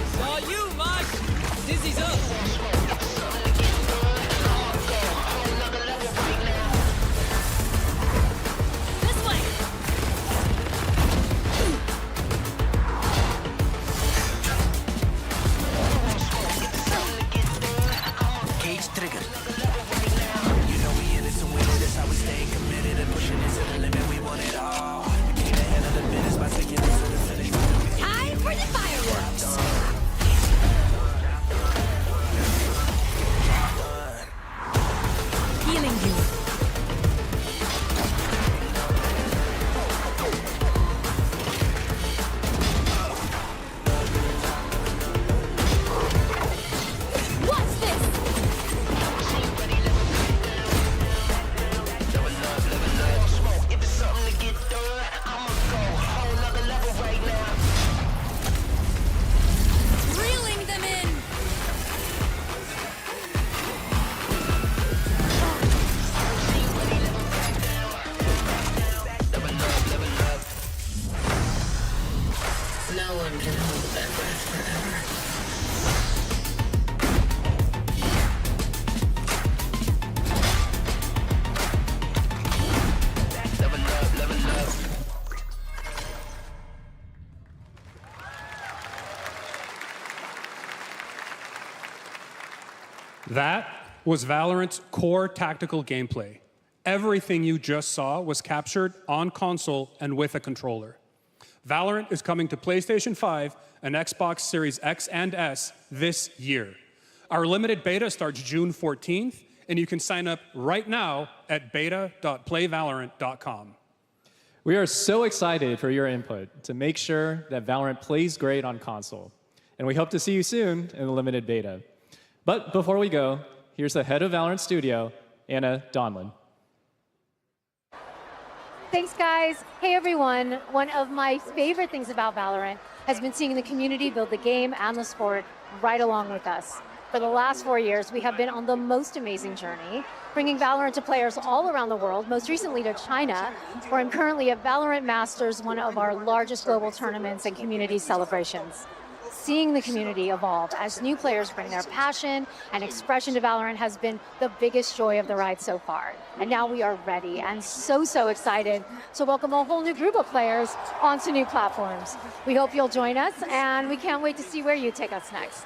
Saw you, Mosh! Dizzy's up! This way! Cage trigger. You know we in it to win it. That's how we stay committed and pushing it to the limit. We want it all. We came ahead of the business by taking it to the finish. Time for the fireworks! Healing you. What's this? Reeling them in. No one can hold that breath forever. That was Valorant's core tactical gameplay. Everything you just saw was captured on console and with a controller. Valorant is coming to PlayStation 5 and Xbox Series X and S this year. Our limited beta starts June 14th, and you can sign up right now at beta.playvalorant.com. We are so excited for your input to make sure that Valorant plays great on console. And we hope to see you soon in the limited beta. But before we go, here's the head of Valorant Studio, Anna Donlin. Thanks, guys. Hey, everyone. One of my favorite things about Valorant has been seeing the community build the game and the sport right along with us. For the last 4 years, we have been on the most amazing journey, bringing Valorant to players all around the world, most recently to China, where I'm currently at Valorant Masters, one of our largest global tournaments and community celebrations. Seeing the community evolve as new players bring their passion and expression to Valorant has been the biggest joy of the ride so far. And now we are ready and so excited to welcome a whole new group of players onto new platforms. We hope you'll join us, and we can't wait to see where you take us next.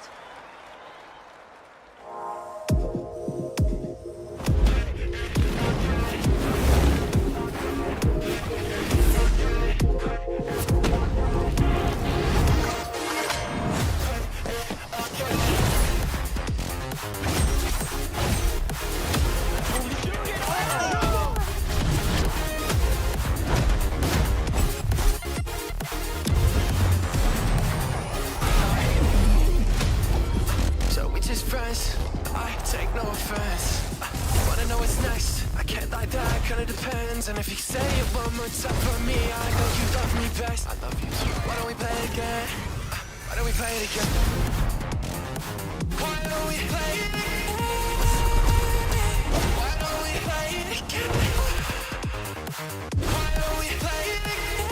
So we just friends, I take no offense. Wanna know what's next? I can't lie, that kinda depends. And if you say it one more time for me, I know you love me best. I love you too. Why don't we play it again? Why don't we play it again? Why don't we play it again? Why don't we play it again? Why don't we play it again?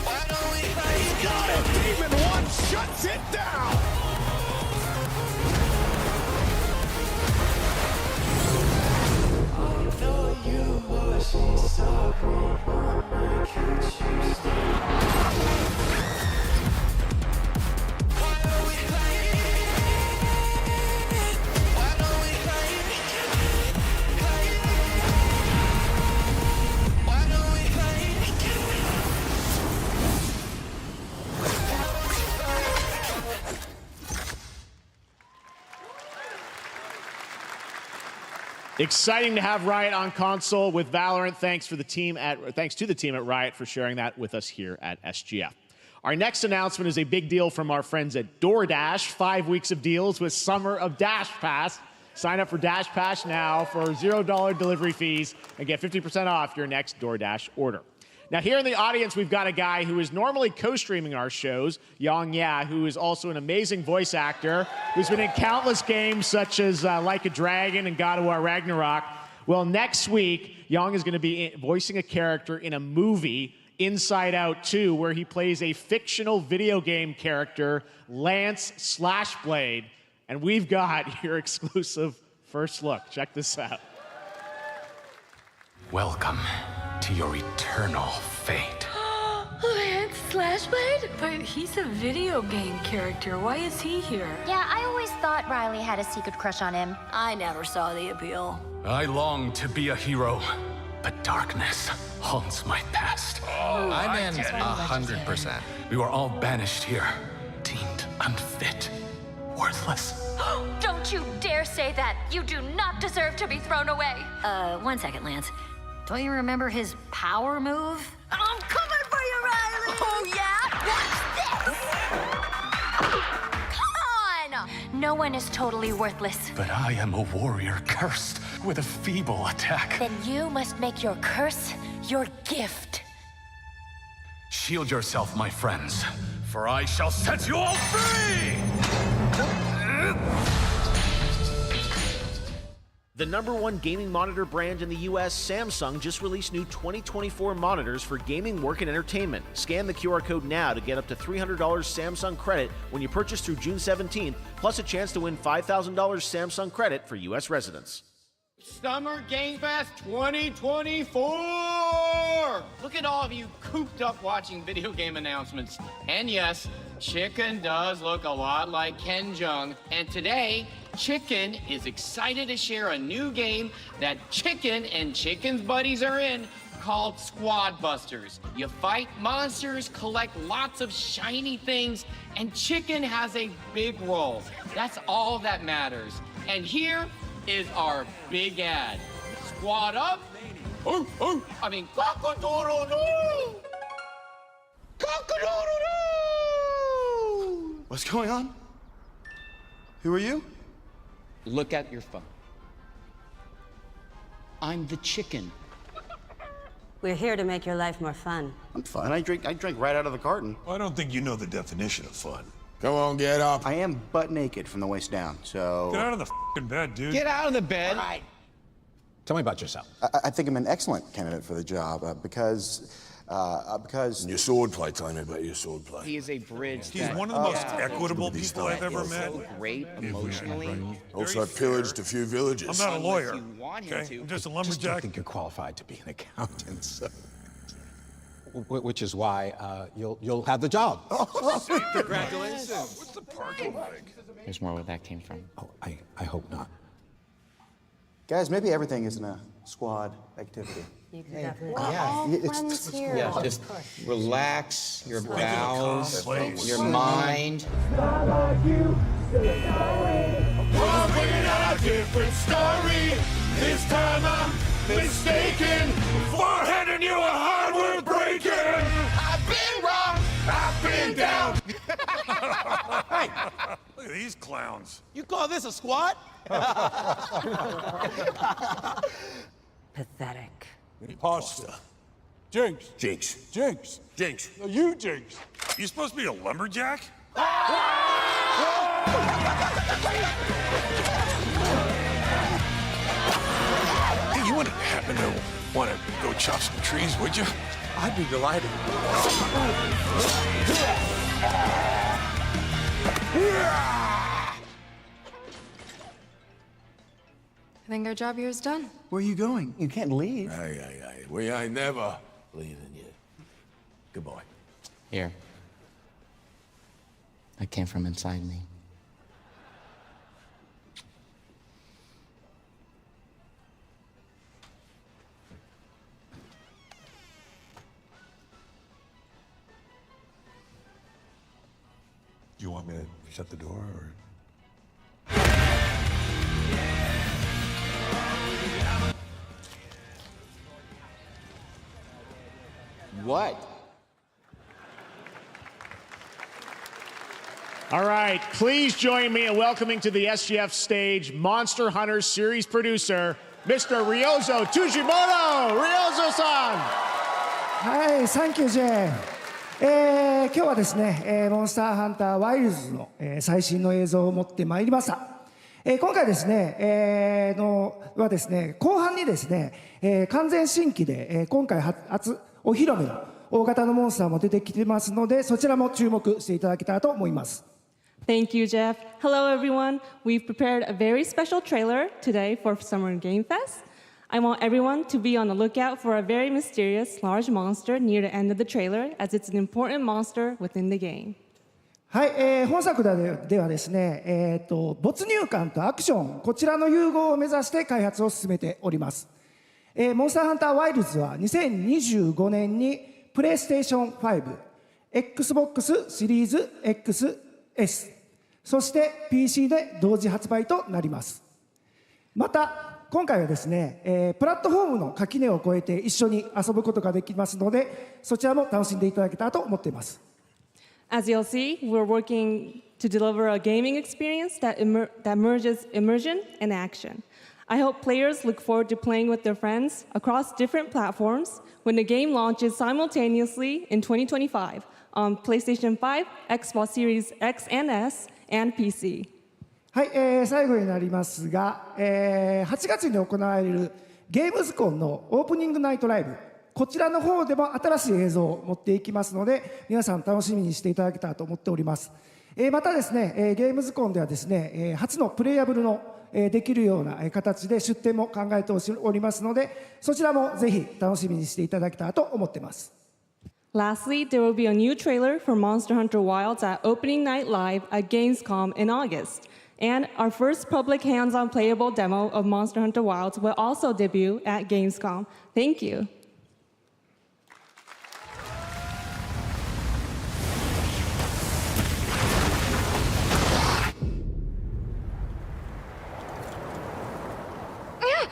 Why don't we play it again? Got it! Demon 1 shuts it down! Exciting to have Riot on console with Valorant. Thanks to the team at Riot for sharing that with us here at SGF. Our next announcement is a big deal from our friends at DoorDash. 5 weeks of deals with Summer of Dash Pass. Sign up for Dash Pass now for $0 delivery fees and get 50% off your next DoorDash order. Now, here in the audience, we've got a guy who is normally co-streaming our shows, Yang Ya, who is also an amazing voice actor, who's been in countless games such as Like a Dragon and God of War Ragnarok. Well, next week, Yang is going to be voicing a character in a movie, Inside Out 2, where he plays a fictional video game character, Lance Slashblade. And we've got your exclusive first look. Check this out. Welcome to your eternal fate. Lance Slashblade? But he's a video game character. Why is he here? Yeah, I always thought Riley had a secret crush on him. I never saw the appeal. I long to be a hero, but darkness haunts my past. I'm in 100%. We were all banished here, deemed unfit, worthless. Don't you dare say that! You do not deserve to be thrown away! 1 second, Lance. Don't you remember his power move? I'm coming for you, Riley! Oh, yeah? What's this? Come on! No one is totally worthless. But I am a warrior cursed with a feeble attack. Then you must make your curse your gift. Shield yourself, my friends, for I shall set you all free! The #1 gaming monitor brand in the US, Samsung, just released new 2024 monitors for gaming, work, and entertainment. Scan the QR code now to get up to $300 Samsung credit when you purchase through June 17th, plus a chance to win $5,000 Samsung credit for US residents. Summer Game Fest 2024! Look at all of you cooped up watching video game announcements. And yes, Chicken does look a lot like Ken Jeong. And today, Chicken is excited to share a new game that Chicken and Chicken's buddies are in called Squad Busters. You fight monsters, collect lots of shiny things, and Chicken has a big role. That's all that matters. And here is our big ad. Squad up. Cock-a-doodle-doo! Cock-a-doodle-doo! What's going on? Who are you? Look at your phone. I'm the Chicken. We're here to make your life more fun. I'm fine. I drink right out of the carton. I don't think you know the definition of fun. Come on, get up. I am butt naked from the waist down, so... Get out of the f***ing bed, dude. Get out of the bed. All right. Tell me about yourself. I think I'm an excellent candidate for the job because... Your swordplay, tell me about your swordplay. He is a bridge. He's one of the most equitable people I've ever met. So great emotionally. Also, I pillaged a few villages. I'm not a lawyer. Okay, I'm just a I lumberjack. don't think you're qualified to be an accountant, so. Which is why you'll have the job. Congratulations. What's the parking like? There's more where that came from. Oh, I hope not. Guys, maybe everything isn't a squad activity. You can definitely. Yeah, just relax your bowels, your mind. We're bringing out a different story. This time I'm mistaken for handing you a hardware breaking. I've been wrong. I've been down. Hey, look at these clowns. You call this a squat? Pathetic. Pasta. Jinx. Jinx. Jinx. Jinx. No, you Jinx. You supposed to be a lumberjack? Hey, you wouldn't happen to want to go chop some trees, would you? I'd be delighted. I think our job here is done. Where are you going? You can't leave. Aye. We ain't never leaving you. Goodbye. Here. That came from inside me. Do you want me to shut the door, or? What? All right, please join me in welcoming to the SGF stage Monster Hunter series producer, Mr. Ryozo Tujimoto! Ryozo-san! はい、サンキュー J。今日はですね、モンスターハンターワイルズの、最新の映像を持ってまいりました。今回ですね、はですね、後半にですね、完全新規で、今回初お披露目の大型のモンスターも出てきてますので、そちらも注目していただけたらと思います。Thank you, Jeff. Hello, everyone. We've prepared a very special trailer today for Summer Game Fest. I want everyone to be on the lookout for a very mysterious large monster near the end of the trailer, as it's an important monster within the game. はい、本作ではですね、没入感とアクション、こちらの融合を目指して開発を進めております。モンスターハンターワイルズは2025年にプレイステーション5、Xbox シリーズ XS、そして PC で同時発売となります。また今回はですね、プラットフォームの垣根を越えて一緒に遊ぶことができますので、そちらも楽しんでいただけたらと思っています。As you'll see, we're working to deliver a gaming experience that merges immersion and action. I hope players look forward to playing with their friends across different platforms when the game launches simultaneously in 2025 on PlayStation 5, Xbox Series X and S, and PC. はい、最後になりますが、8月に行われるゲームズコンのオープニングナイトライブ、こちらの方でも新しい映像を持っていきますので、皆さん楽しみにしていただけたらと思っております。またですね、ゲームズコンではですね、初のプレイヤブルのできるような形で出展も考えておりますので、そちらもぜひ楽しみにしていただけたらと思っています。Lastly, there will be a new trailer for Monster Hunter Wilds at Opening Night Live at Gamescom in August. And our first public hands-on playable demo of Monster Hunter Wilds will also debut at Gamescom. Thank you.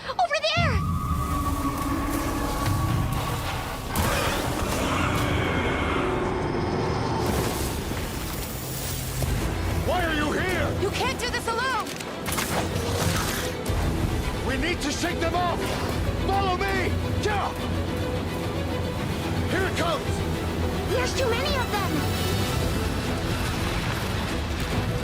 Over there! Why are you here? You can't do this alone! We need to shake them off! Follow me! Yeah! Here it comes! There's too many of them!